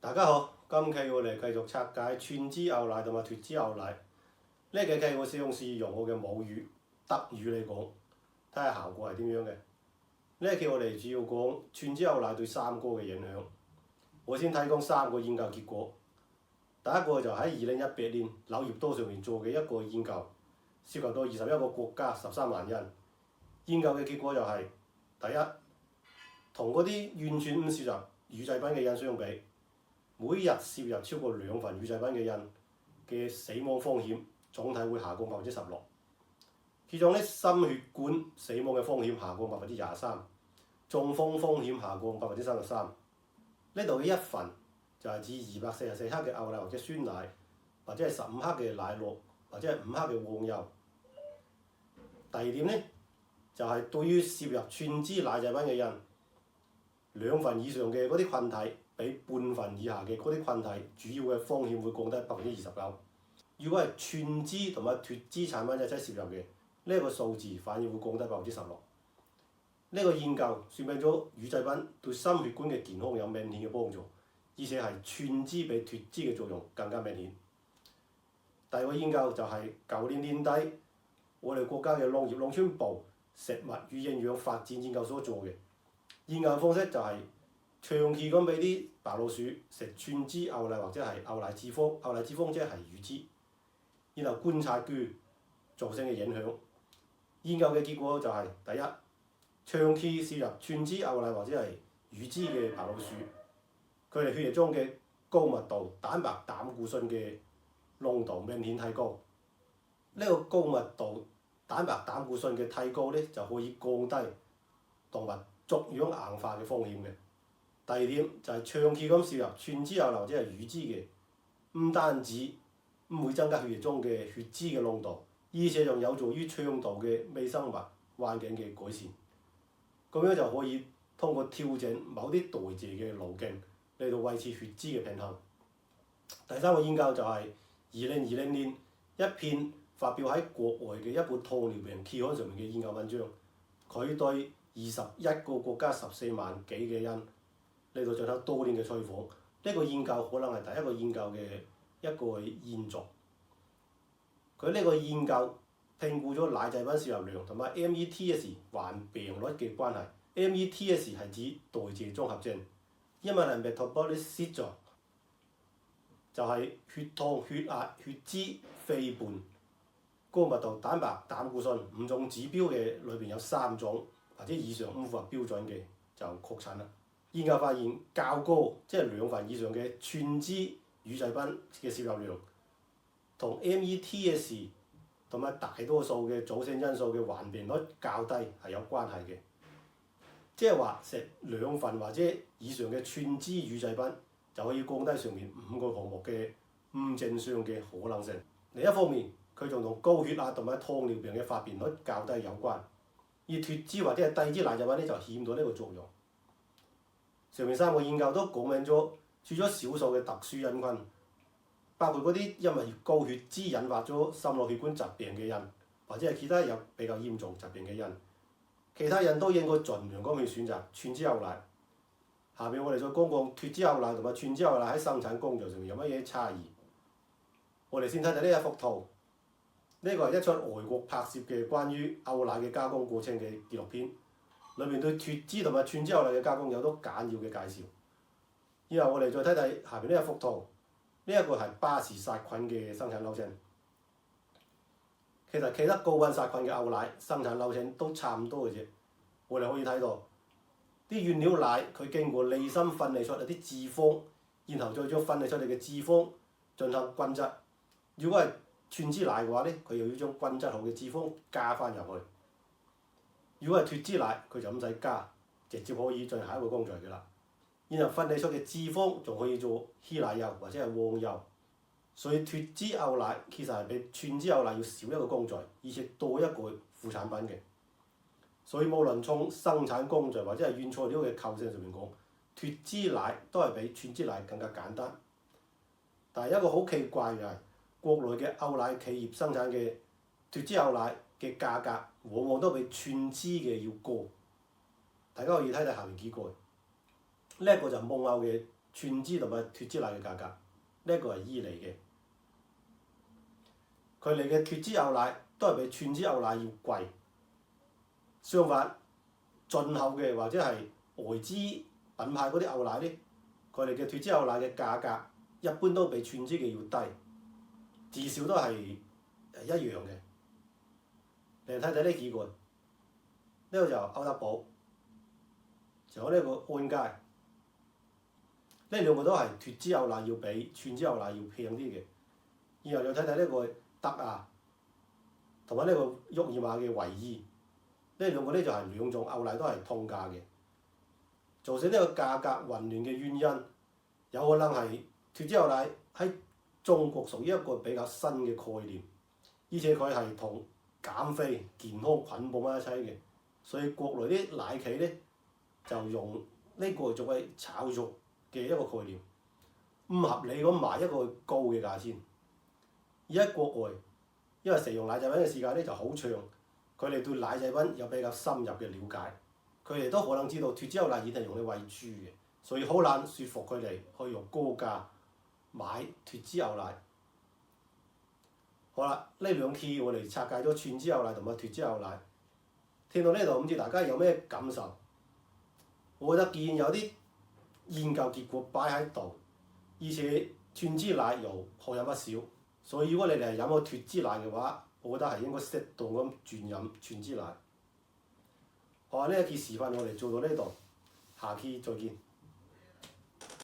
大家好，今期我哋繼續拆解全脂牛奶同埋脫脂牛奶。呢幾期我試用我嘅母語德語嚟講，睇下效果係點樣嘅。呢期我哋主要講全脂牛奶對三高嘅影響。我先提供3個研究結果。第一個就喺2018年柳葉刀上面做嘅一個研究，涉及到21個國家13萬人。研究嘅結果就係、第一，同嗰啲完全唔攝入乳製品嘅人相比，每日攝入超過2份乳製品嘅人嘅死亡風險總體會下降16%。其中咧，心血管死亡嘅風險下降23%，中風風險下降33%。呢度嘅1份就係指244克嘅牛奶或者酸奶，或者係15克嘅奶酪，或者係5克嘅黃油。第二點咧，就係、對於攝入全脂奶製品嘅人，2份以上嘅嗰啲群體，比半份以下嘅嗰啲群體，主要嘅風險會降低29%。如果係全脂同埋脫脂產品一齊攝入嘅，呢個數字反而會降低16%。呢個研究説明咗乳製品對心血管嘅健康有明顯嘅幫助，而且係全脂比脫脂嘅作用更加明顯。第二個研究就係舊年年底，我哋國家嘅農業農村部食物與營養發展研究所做嘅研究方式就係、長期咁俾啲白老鼠食全脂牛奶或者係牛奶脂肪，牛奶脂肪即係乳脂，然後觀察佢造成嘅影響。研究嘅結果就係、第一，長期攝入全脂牛奶或者係乳脂嘅白老鼠，佢哋血液中嘅高密度蛋白膽固醇嘅濃度明顯提高。呢個高密度蛋白膽固醇嘅提高咧，就可以降低動物逐樣硬化嘅風險嘅。第二點就係、長期咁攝入全脂牛奶或者係乳脂嘅，唔單止唔會增加血液中嘅血脂嘅濃度，而且仲有助於腸道嘅微生物環境嘅改善。咁樣就可以通過調整某啲代謝嘅路徑嚟到維持血脂嘅平衡。第三個研究就係2020年一篇發表喺國外嘅一本糖尿病期刊上面嘅研究文章，佢對21個國家14萬幾嘅人嚟到進行多年嘅採訪。呢個研究可能係第一個研究嘅一個延續。佢呢個研究評估咗奶製品攝入量同埋 METS 患病率嘅關係。METS 係指代謝綜合症，英文係 metabolic syndrome，就係血糖、血壓、血脂、肥胖、高密度蛋白膽固醇5種指標嘅裏邊有3種或者以上唔符合標準嘅就確診啦。研究發現較高，即係2份以上嘅全脂乳製品嘅攝入量，同 METS 同埋大多數嘅組成因素嘅患病率較低係有關係嘅。即係話食2份或者以上嘅全脂乳製品就可以降低上面5個項目嘅唔正常嘅可能性。另一方面，佢仲同高血壓同埋糖尿病嘅發病率較低有關。而脫脂或者係低脂奶製品咧就欠咗呢個作用。上面3個研究都講明咗，除咗少數嘅特殊人群，包括嗰啲因為高血脂引發咗心腦血管疾病嘅人，或者係其他有比較嚴重疾病嘅人，其他人都應該盡量咁去選擇全脂牛奶。下邊我哋再講講脫脂牛奶同埋全脂牛奶喺生產工序上面有乜嘢差異。我哋先睇睇呢一幅圖，呢個係一出外國拍攝嘅關於牛奶嘅加工過程嘅紀錄片，裏面對脫脂同埋全脂牛奶嘅加工有多簡要嘅介紹。然後我哋再睇睇下邊呢一幅圖，呢一個係巴氏殺菌嘅生產流程。其實其他高溫殺菌嘅牛奶生產流程都差唔多嘅啫。我哋可以睇到啲原料奶佢經過離心分離出嚟啲脂肪，然後再將分離出嚟嘅脂肪進行均質。如果係全脂奶嘅話咧，佢又要將均質好嘅脂肪加翻入去。如果係脫脂奶，佢就唔使加，直接可以進行下一個工序嘅啦。然後分離出嘅脂肪仲可以做稀奶油或者係黃油。所以脫脂牛奶其實係比全脂牛奶要少一個工序，而且多一個副產品嘅。所以無論從生產工序或者係原材料嘅構成上面講，脫脂奶都係比全脂奶更加簡單。但係一個好奇怪嘅係，國內嘅牛奶企業生產嘅脫脂牛奶嘅價格往往都比全脂嘅要高。大家可以睇睇下面幾個，呢一個就係蒙牛嘅全脂同埋脫脂奶嘅價格，呢一個係伊利嘅。佢哋嘅脫脂牛奶都係比全脂牛奶要貴。相反，進口嘅或者係外資品牌嗰啲牛奶咧，佢哋嘅脫脂牛奶嘅價格一般都比全脂嘅要低，至少都係一樣嘅。你睇睇呢幾個，呢個就歐德寶，仲有呢個安佳，呢兩個都係脫脂牛奶要比全脂牛奶要平啲嘅。然後又睇睇呢個德亞，同埋呢個沃爾瑪嘅維伊。呢兩個咧就係兩種牛奶都係通價嘅，造成呢個價格混亂嘅原因，有可能係脫脂牛奶喺中國屬於一個比較新嘅概念，而且佢係同減肥健康捆綁埋一齊嘅，所以國內啲奶企咧就用呢個作為炒作嘅一個概念，唔合理咁賣一個高嘅價錢。而喺國外，因為食用奶製品嘅時間咧就好長。佢哋對奶製品有比較深入嘅了解，佢哋都可能知道脫脂牛奶已經係用嚟餵豬嘅，所以好難説服佢哋去用高價買脫脂牛奶。好啦，呢兩期我哋拆解咗全脂牛奶同埋脫脂牛奶，聽到呢度唔知大家有咩感受？我覺得既然有啲研究結果擺喺度，而且全脂奶又可飲不少，所以如果你哋係飲咗脫脂奶嘅話，我覺得係應該適當咁轉飲全脂奶。好啊，呢一期視頻我哋做到呢度，下期再見。